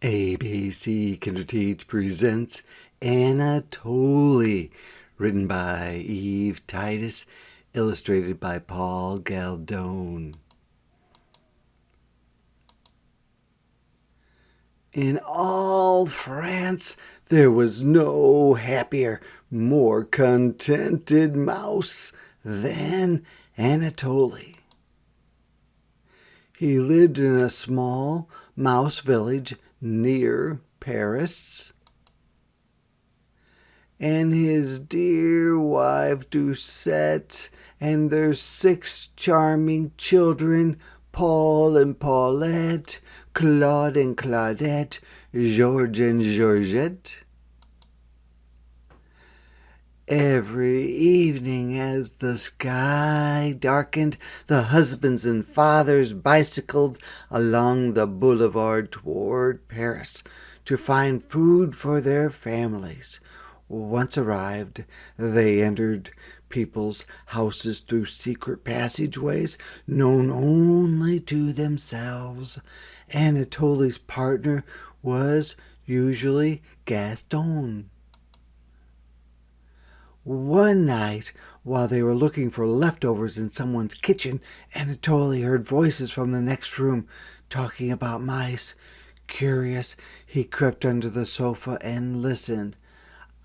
ABC Kinderteach presents Anatole, written by Eve Titus, illustrated by Paul Galdone. In all France, there was no happier, more contented mouse than Anatole. He lived in a small mouse village near Paris, and his dear wife Doucette and their 6 charming children, Paul and Paulette, Claude and Claudette, George and Georgette. Every evening as the sky darkened, the husbands and fathers bicycled along the boulevard toward Paris to find food for their families. Once arrived, they entered people's houses through secret passageways known only to themselves. Anatole's partner was usually Gaston. One night, while they were looking for leftovers in someone's kitchen, Anatole heard voices from the next room talking about mice. Curious, he crept under the sofa and listened.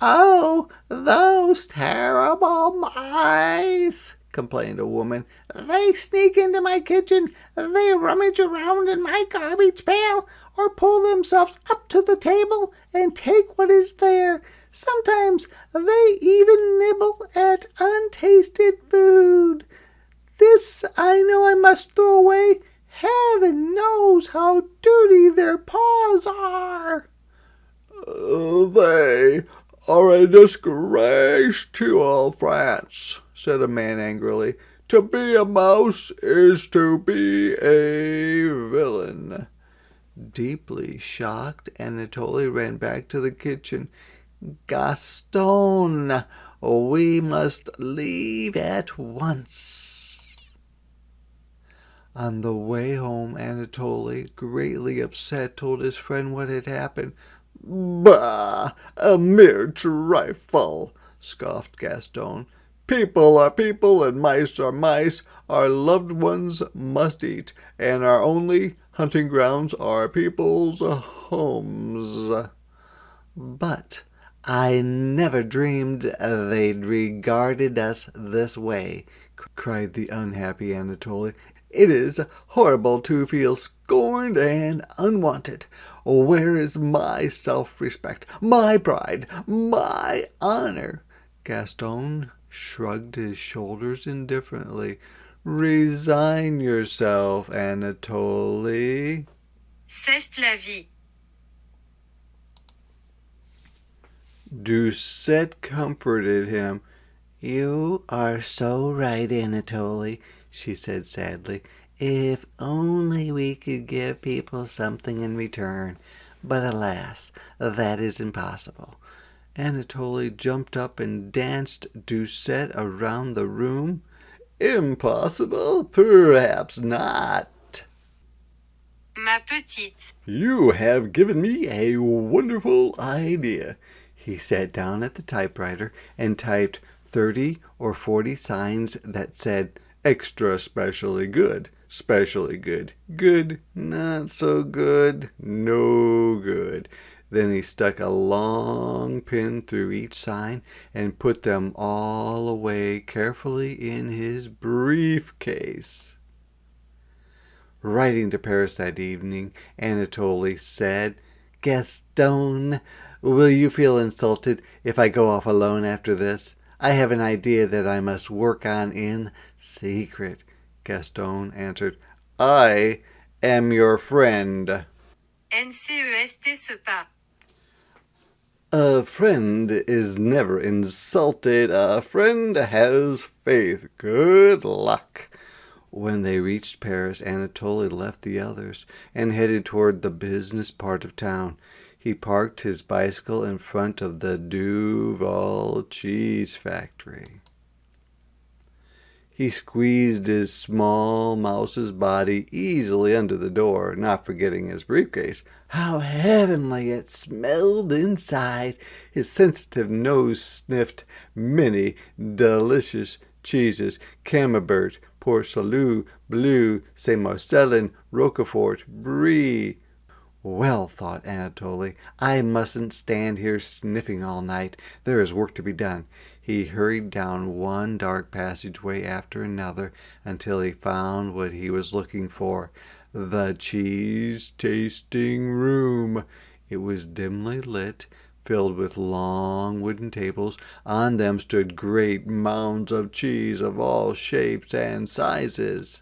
"Oh, those terrible mice!" complained a woman. "They sneak into my kitchen, they rummage around in my garbage pail, or pull themselves up to the table and take what is there. Sometimes they even nibble at untasted food. This I know I must throw away. Heaven knows how dirty their paws are." They are a disgrace to all France," said a man angrily. "To be a mouse is to be a villain." Deeply shocked, Anatole ran back to the kitchen. "Gaston, we must leave at once." On the way home, Anatole, greatly upset, told his friend what had happened. "Bah! A mere trifle," scoffed Gaston. "People are people and mice are mice. Our loved ones must eat, and our only hunting grounds are people's homes." "But I never dreamed they'd regarded us this way," cried the unhappy Anatole. "It is horrible to feel scorned and unwanted. Where is my self-respect, my pride, my honor?" Gaston shrugged his shoulders indifferently. "Resign yourself, Anatole." C'est la vie. Doucette comforted him. "You are so right, Anatole," she said sadly. "If only we could give people something in return. But alas, that is impossible." Anatole jumped up and danced Doucette around the room. "Impossible? Perhaps not. Ma petite. You have given me a wonderful idea." He sat down at the typewriter and typed 30 or 40 signs that said, "Extra specially good, specially good, good, not so good, no good." Then he stuck a long pin through each sign and put them all away carefully in his briefcase. Writing to Paris that evening, Anatole said, "Gaston, will you feel insulted if I go off alone after this? I have an idea that I must work on in secret." Gaston answered, "I am your friend." NCEST pas. "A friend is never insulted. A friend has faith. Good luck." When they reached Paris, Anatole left the others and headed toward the business part of town. He parked his bicycle in front of the Duval cheese factory. He squeezed his small mouse's body easily under the door, not forgetting his briefcase. How heavenly it smelled inside! His sensitive nose sniffed many delicious cheeses: Camembert, Port Salut, Bleu, Saint Marcellin, Roquefort, Brie. Well, thought Anatole, I mustn't stand here sniffing all night. There is work to be done. He hurried down one dark passageway after another until he found what he was looking for, the cheese-tasting room. It was dimly lit, filled with long wooden tables. On them stood great mounds of cheese of all shapes and sizes.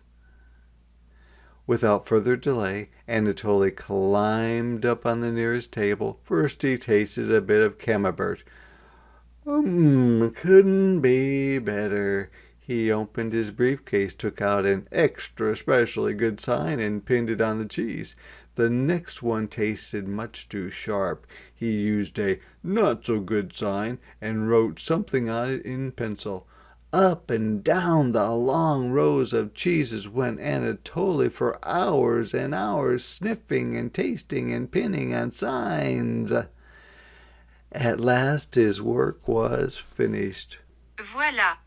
Without further delay, Anatole climbed up on the nearest table. First he tasted a bit of Camembert. Couldn't be better. He opened his briefcase, took out an extra specially good sign, and pinned it on the cheese. The next one tasted much too sharp. He used a not-so-good sign and wrote something on it in pencil. Up and down the long rows of cheeses went Anatole for hours and hours, sniffing and tasting and pinning on signs. At last his work was finished. Voilà.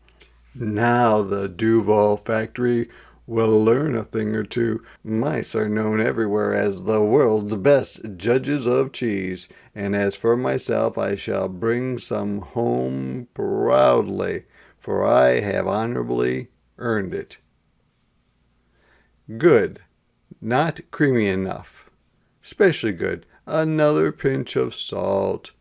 Now the Duval factory will learn a thing or two. Mice are known everywhere as the world's best judges of cheese, and as for myself, I shall bring some home proudly, for I have honorably earned it. Good. Not creamy enough. Especially good. Another pinch of salt.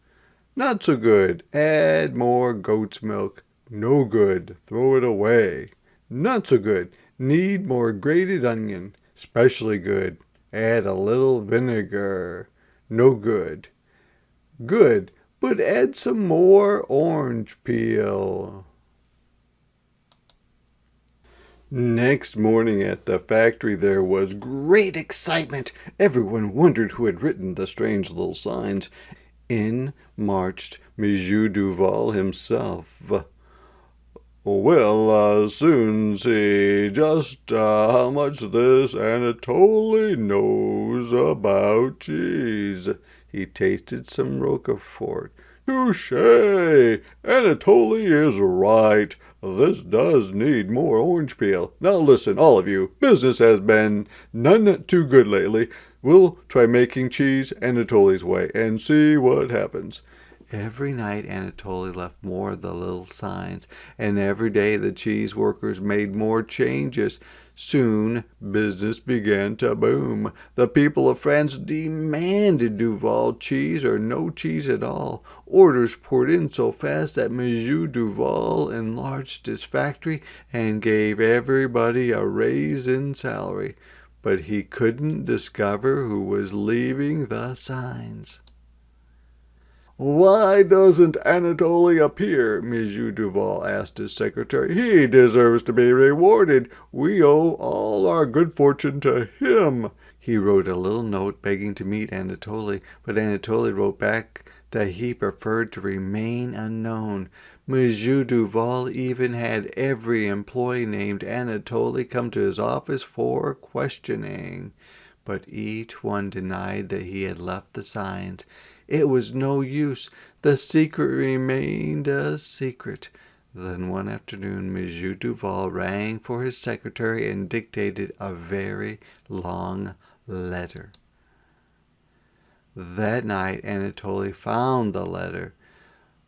Not so good. Add more goat's milk. No good. Throw it away. Not so good. Need more grated onion. Especially good. Add a little vinegar. No good. Good, but add some more orange peel. Next morning at the factory there was great excitement. Everyone wondered who had written the strange little signs. In marched Monsieur Duval himself. We'll soon see just how much this Anatole knows about cheese. He tasted some Roquefort. Touché! Anatole is right. This does need more orange peel. Now listen, all of you. Business has been none too good lately. We'll try making cheese Anatole's way and see what happens. Every night Anatole left more of the little signs, and every day the cheese workers made more changes. Soon business began to boom. The people of France demanded Duval cheese or no cheese at all. Orders poured in so fast that Monsieur Duval enlarged his factory and gave everybody a raise in salary. But he couldn't discover who was leaving the signs. Why doesn't Anatole appear? Monsieur Duval asked his secretary. He deserves to be rewarded. We owe all our good fortune to him. He wrote a little note begging to meet Anatole, but Anatole wrote back that he preferred to remain unknown. Monsieur Duval even had every employee named Anatole come to his office for questioning, but each one denied that he had left the signs. It was no use. The secret remained a secret. Then one afternoon, Monsieur Duval rang for his secretary and dictated a very long letter. That night, Anatole found the letter.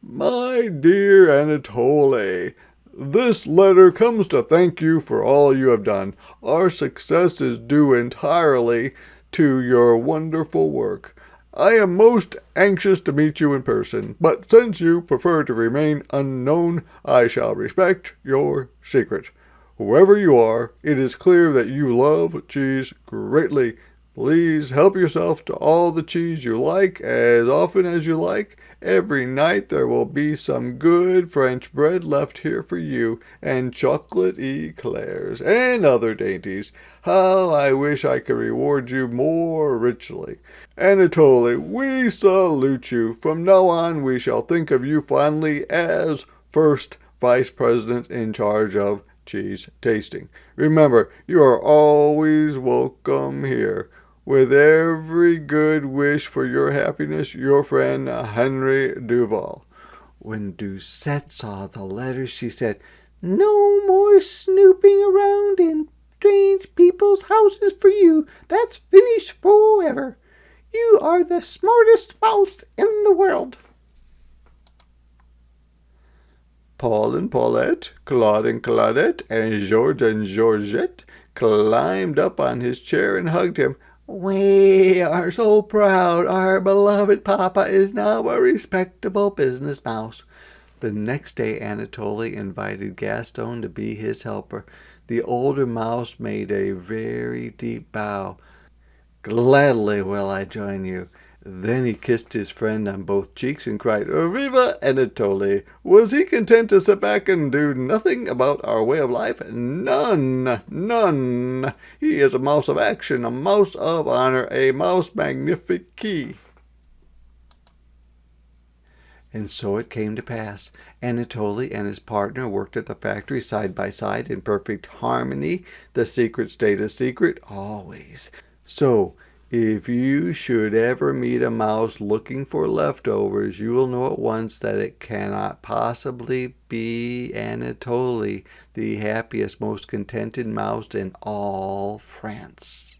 My dear Anatole, this letter comes to thank you for all you have done. Our success is due entirely to your wonderful work. I am most anxious to meet you in person, but since you prefer to remain unknown, I shall respect your secret. Whoever you are, it is clear that you love cheese greatly. Please help yourself to all the cheese you like as often as you like. Every night there will be some good French bread left here for you, and chocolate eclairs, and other dainties. How I wish I could reward you more richly. Anatole, we salute you. From now on we shall think of you fondly as first vice president in charge of cheese tasting. Remember, you are always welcome here. With every good wish for your happiness, your friend Henry Duval. When Doucette saw the letter, she said, "No more snooping around in strange people's houses for you. That's finished forever. You are the smartest mouse in the world." Paul and Paulette, Claude and Claudette, and Georgette climbed up on his chair and hugged him. "We are so proud. Our beloved Papa is now a respectable business mouse." The next day Anatole invited Gaston to be his helper. The older mouse made a very deep bow. "Gladly will I join you." Then he kissed his friend on both cheeks and cried, "Viva Anatole!" Was he content to sit back and do nothing about our way of life? None, none. He is a mouse of action, a mouse of honor, a mouse magnifique. And so it came to pass. Anatole and his partner worked at the factory side by side in perfect harmony. The secret stayed a secret always. So, if you should ever meet a mouse looking for leftovers, you will know at once that it cannot possibly be Anatole, the happiest, most contented mouse in all France.